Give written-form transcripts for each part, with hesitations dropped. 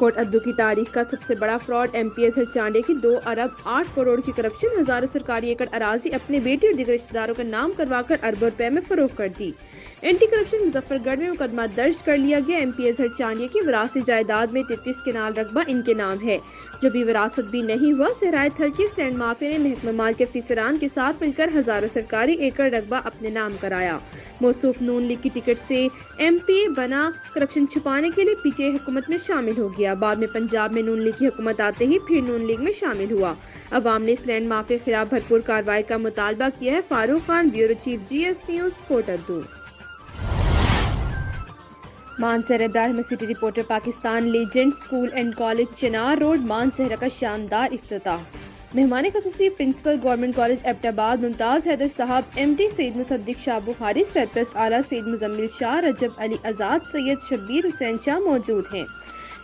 کوٹ ادو کی تاریخ کا سب سے بڑا فراڈ ایم پی اظہر چانڈے کی 2 ارب 8 کروڑ کی کرپشن، ہزاروں سرکاری ایکڑ اراضی اپنے بیٹے اور دیگر رشتہ داروں کا نام کروا کر اربوں روپے میں فروخت کر دی۔ اینٹی کرپشن مظفر گڑھ میں مقدمہ درج کر لیا گیا۔ ایم پی اظہر چانڈے کی وراثتی جائیداد میں 33 کنال رقبہ ان کے نام ہے، جو بھی وراثت بھی نہیں ہوا۔ صحرائے تھل کے سلینڈ مافیا نے محکمہ مال کے افسران کے ساتھ مل کر ہزاروں سرکاری ایکڑ رقبہ اپنے نام کرایا۔ موصوف نون لیگ کی ٹکٹ سے ایم پی اے بنا، کرپشن چھپانے کے لیے پی ٹی آئی حکومت میں شامل ہو گیا۔ بعد میں پنجاب میں نون لیگ کی حکومت آتے ہی پھر نون لیگ میں شامل ہوا۔ عوام نے اس لینڈ مافیا کے خلاف بھرپور کارروائی کا مطالبہ کیا ہے۔ Farooq Khan, bureau chief, G S news, Kot Addu. Mansehra Ibrahim city reporter Pakistan legend school and college Chinar road Mansehra کا شاندار افتتاح۔ مہمان خصوصی پرنسپل گورنمنٹ کالج ایبٹ آباد ممتاز حیدر صاحب، ایم ڈی سید مصدق شاہ بخاری، سرپرست اعلیٰ سید مزمل شاہ، رجب علی آزاد، سید شبیر حسین شاہ موجود ہیں۔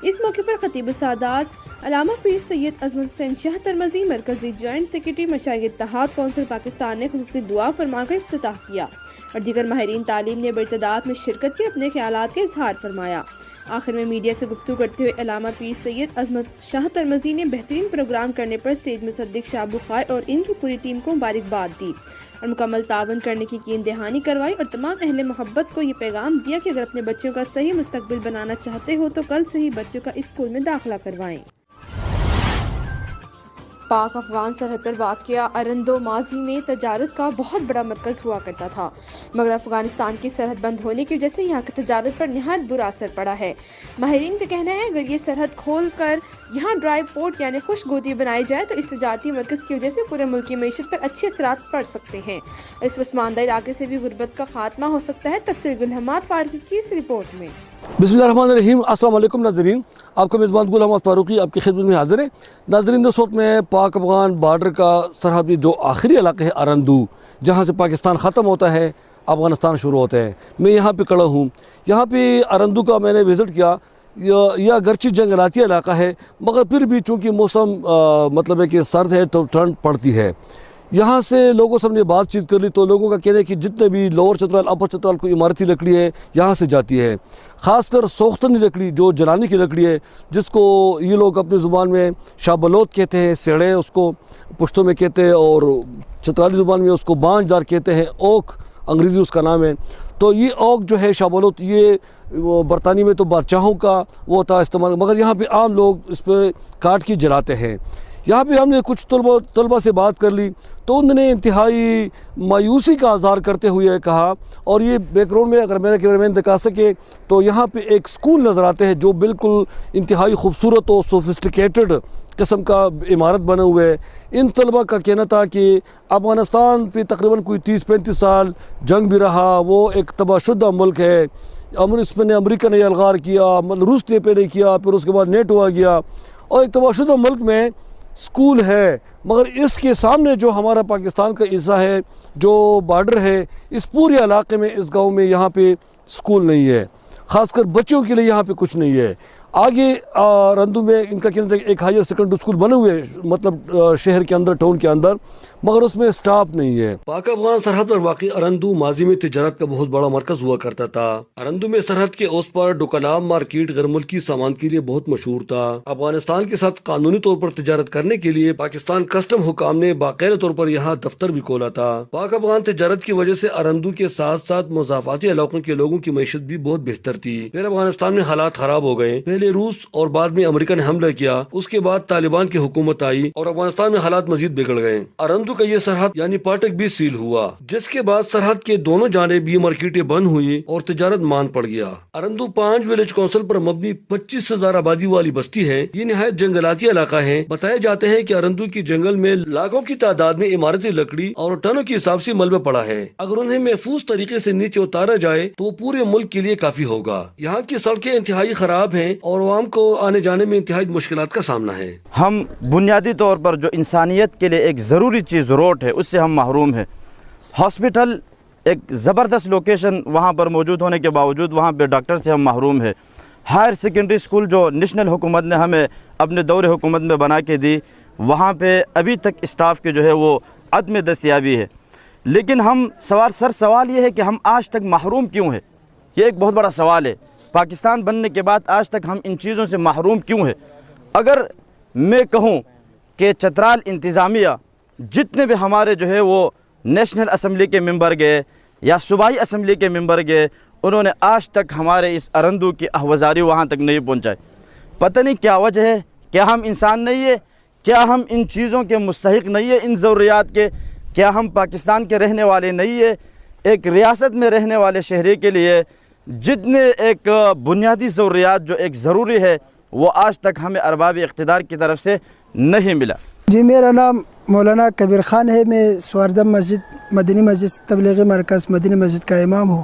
اس موقع پر خطیب السادات علامہ پیر سید عظمت حسین شاہ ترمذی، مرکزی جوائنٹ سیکرٹری مشائخ اتحاد کونسل پاکستان نے خصوصی دعا فرما کر افتتاح کیا اور دیگر ماہرین تعلیم نے بڑی تعداد میں شرکت کے اپنے خیالات کا اظہار فرمایا۔ آخر میں میڈیا سے گفتگو کرتے ہوئے علامہ پیر سید عظمت شاہ ترمذی نے بہترین پروگرام کرنے پر سید مصدق شاہ بخاری اور ان کی پوری ٹیم کو مبارکباد دی اور مکمل تعاون کرنے کی یقین دہانی کروائی اور تمام اہل محبت کو یہ پیغام دیا کہ اگر اپنے بچوں کا صحیح مستقبل بنانا چاہتے ہو تو کل سے ہی بچوں کا اسکول میں داخلہ کروائیں۔ پاک افغان سرحد پر واقع ارندو ماضی میں تجارت کا بہت بڑا مرکز ہوا کرتا تھا، مگر افغانستان کی سرحد بند ہونے کی وجہ سے یہاں کی تجارت پر نہایت برا اثر پڑا ہے۔ ماہرین کا کہنا ہے اگر یہ سرحد کھول کر یہاں ڈرائی پورٹ یعنی خشک گودی بنائی جائے تو اس تجارتی مرکز کی وجہ سے پورے ملک کی معیشت پر اچھے اثرات پڑ سکتے ہیں۔ اس پسماندہ علاقے سے بھی غربت کا خاتمہ ہو سکتا ہے۔ تفصیل گل حماد فاروقی کی اس رپورٹ میں۔ بسم اللہ الرحمن الرحیم، السلام علیکم ناظرین، آپ کا میزبان گل حماد فاروقی آپ کی خدمت میں حاضر ہے۔ ناظرین، اس وقت میں پاک افغان بارڈر کا سرحد جو آخری علاقہ ہے ارندو، جہاں سے پاکستان ختم ہوتا ہے افغانستان شروع ہوتا ہے، میں یہاں پہ کھڑا ہوں۔ یہاں پہ ارندو کا میں نے وزٹ کیا۔ یہ اگرچہ جنگلاتی علاقہ ہے مگر پھر بھی چونکہ موسم مطلب ہے کہ سرد ہے تو ٹھنڈ پڑتی ہے۔ یہاں سے لوگوں سے ہم نے بات چیت کر لی تو لوگوں کا کہنا ہے کہ جتنے بھی لوور چترال اپر چترال کو عمارتی لکڑی ہے یہاں سے جاتی ہے، خاص کر سوختنی لکڑی جو جلانے کی لکڑی ہے، جس کو یہ لوگ اپنی زبان میں شاہ بلوت کہتے ہیں، سیڑے اس کو پشتوں میں کہتے ہیں، اور چترالی زبان میں اس کو بانج دار کہتے ہیں، اوک انگریزی اس کا نام ہے۔ تو یہ اوک جو ہے شاہ بلوت، یہ برطانیہ میں تو بادشاہوں کا وہ ہوتا ہے استعمال، مگر یہاں پہ عام لوگ اس پہ کاٹ کے جلاتے ہیں۔ یہاں پہ ہم نے کچھ طلبہ سے بات کر لی تو انہوں نے انتہائی مایوسی کا اظہار کرتے ہوئے کہا، اور یہ بیک گراؤنڈ میں اگر میرا کیمرہ مین دکھا سکے تو یہاں پہ ایک سکول نظر آتے ہیں جو بالکل انتہائی خوبصورت اور سوفسٹیکیٹڈ قسم کا عمارت بنا ہوا ہے۔ ان طلبہ کا کہنا تھا کہ افغانستان پہ تقریباً کوئی 30-35 سال جنگ بھی رہا، وہ ایک تباہ شدہ ملک ہے، اس میں امریکہ نے الغار کیا، روس نے پہ نہیں کیا، پھر اس کے بعد نیٹو آ گیا، اور ایک تباہ شدہ ملک میں سکول ہے، مگر اس کے سامنے جو ہمارا پاکستان کا حصہ ہے، جو بارڈر ہے، اس پورے علاقے میں اس گاؤں میں یہاں پہ سکول نہیں ہے، خاص کر بچوں کے لیے یہاں پہ کچھ نہیں ہے۔ آگے رندو میں ان کا کہنا تھا کہ ایک ہائر سیکنڈری اسکول بنے ہوئے مطلب شہر کے اندر، ٹاؤن کے اندر، مگر اس میں سٹاف نہیں ہے۔ پاک افغان سرحد پر واقع ارندو ماضی میں تجارت کا بہت بڑا مرکز ہوا کرتا تھا۔ ارندو میں سرحد کے اس پر ڈوکلام مارکیٹ غیر ملکی سامان کے لیے بہت مشہور تھا۔ افغانستان کے ساتھ قانونی طور پر تجارت کرنے کے لیے پاکستان کسٹم حکام نے باقاعدہ طور پر یہاں دفتر بھی کھولا تھا۔ پاک افغان تجارت کی وجہ سے ارندو کے ساتھ ساتھ مضافاتی علاقوں کے لوگوں کی معیشت بھی بہت بہتر تھی۔ پھر افغانستان میں حالات خراب ہو گئے، پہلے روس اور بعد میں امریکہ نے حملہ کیا، اس کے بعد طالبان کی حکومت آئی اور افغانستان میں حالات مزید بگڑ گئے۔ ارندو کا یہ سرحد یعنی پاٹک بھی سیل ہوا، جس کے بعد سرحد کے دونوں جانب یہ مارکیٹیں بند ہوئی اور تجارت مان پڑ گیا۔ ارندو 5 ولیج کونسل پر مبنی 25,000 آبادی والی بستی ہے۔ یہ نہایت جنگلاتی علاقہ ہے۔ بتایا جاتا ہے کہ ارندو کی جنگل میں لاکھوں کی تعداد میں عمارتی لکڑی اور ٹنوں کے حساب سے ملبہ پڑا ہے۔ اگر انہیں محفوظ طریقے سے نیچے اتارا جائے تو وہ پورے ملک کے لیے کافی ہوگا۔ یہاں کی سڑکیں انتہائی خراب ہیں اور عوام کو آنے جانے میں انتہائی مشکلات کا سامنا ہے۔ ہم بنیادی طور پر جو انسانیت کے لیے ایک ضروری چیز روڈ ہے اس سے ہم محروم ہیں۔ ہاسپٹل ایک زبردست لوکیشن وہاں پر موجود ہونے کے باوجود وہاں پہ ڈاکٹر سے ہم محروم ہیں۔ ہائر سیکنڈری اسکول جو نیشنل حکومت نے ہمیں اپنے دور حکومت میں بنا کے دی، وہاں پہ ابھی تک اسٹاف کے جو ہے وہ عدم دستیابی ہے۔ لیکن ہم سوال یہ ہے کہ ہم آج تک محروم کیوں ہیں؟ یہ ایک بہت بڑا سوال ہے۔ پاکستان بننے کے بعد آج تک ہم ان چیزوں سے محروم کیوں ہیں؟ اگر میں کہوں کہ چترال انتظامیہ جتنے بھی ہمارے جو ہے وہ نیشنل اسمبلی کے ممبر گئے یا صوبائی اسمبلی کے ممبر گئے، انہوں نے آج تک ہمارے اس ارندو کی احوزاری وہاں تک نہیں پہنچائے۔ پتہ نہیں کیا وجہ ہے، کیا ہم انسان نہیں ہے؟ کیا ہم ان چیزوں کے مستحق نہیں ہے، ان ضروریات کے؟ کیا ہم پاکستان کے رہنے والے نہیں ہے؟ ایک ریاست میں رہنے والے شہری کے لیے جتنے ایک بنیادی ضروریات جو ایک ضروری ہے وہ آج تک ہمیں ارباب اقتدار کی طرف سے نہیں ملا۔ جی میرا نام مولانا کبیر خان ہے، میں سواردہ مسجد مدنی مسجد تبلیغی مرکز مدنی مسجد کا امام ہوں۔